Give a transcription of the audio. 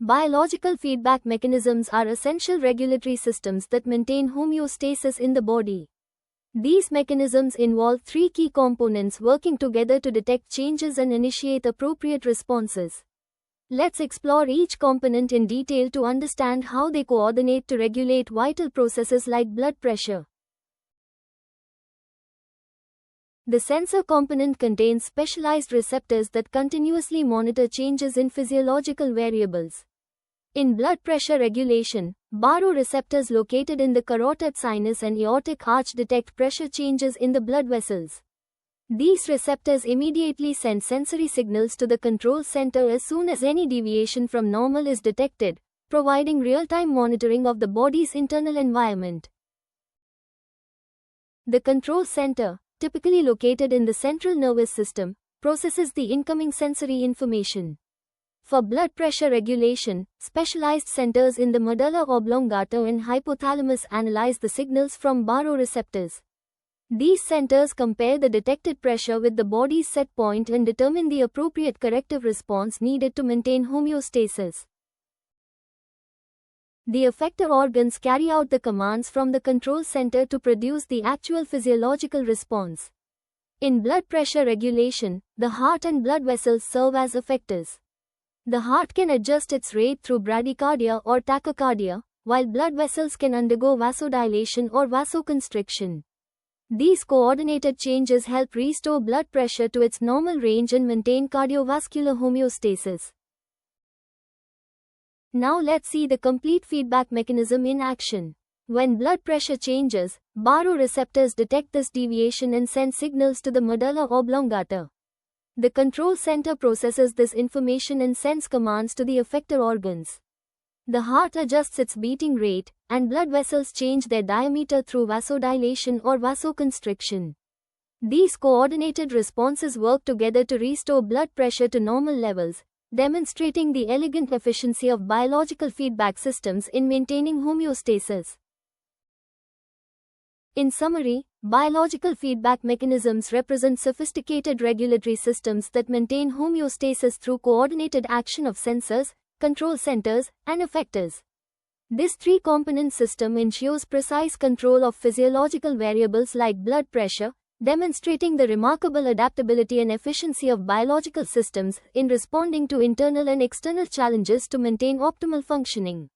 Biological feedback mechanisms are essential regulatory systems that maintain homeostasis in the body. These mechanisms involve three key components working together to detect changes and initiate appropriate responses. Let's explore each component in detail to understand how they coordinate to regulate vital processes like blood pressure. The sensor component contains specialized receptors that continuously monitor changes in physiological variables. In blood pressure regulation, baroreceptors located in the carotid sinus and aortic arch detect pressure changes in the blood vessels. These receptors immediately send sensory signals to the control center as soon as any deviation from normal is detected, providing real-time monitoring of the body's internal environment. The control center, typically located in the central nervous system, processes the incoming sensory information. For blood pressure regulation, specialized centers in the medulla oblongata and hypothalamus analyze the signals from baroreceptors. These centers compare the detected pressure with the body's set point and determine the appropriate corrective response needed to maintain homeostasis. The effector organs carry out the commands from the control center to produce the actual physiological response. In blood pressure regulation, the heart and blood vessels serve as effectors. The heart can adjust its rate through bradycardia or tachycardia, while blood vessels can undergo vasodilation or vasoconstriction. These coordinated changes help restore blood pressure to its normal range and maintain cardiovascular homeostasis. Now let's see the complete feedback mechanism in action. When blood pressure changes, baroreceptors detect this deviation and send signals to the medulla oblongata. The control center processes this information and sends commands to the effector organs. The heart adjusts its beating rate, and blood vessels change their diameter through vasodilation or vasoconstriction. These coordinated responses work together to restore blood pressure to normal levels, demonstrating the elegant efficiency of biological feedback systems in maintaining homeostasis. In summary, biological feedback mechanisms represent sophisticated regulatory systems that maintain homeostasis through coordinated action of sensors, control centers, and effectors. This three-component system ensures precise control of physiological variables like blood pressure, demonstrating the remarkable adaptability and efficiency of biological systems in responding to internal and external challenges to maintain optimal functioning.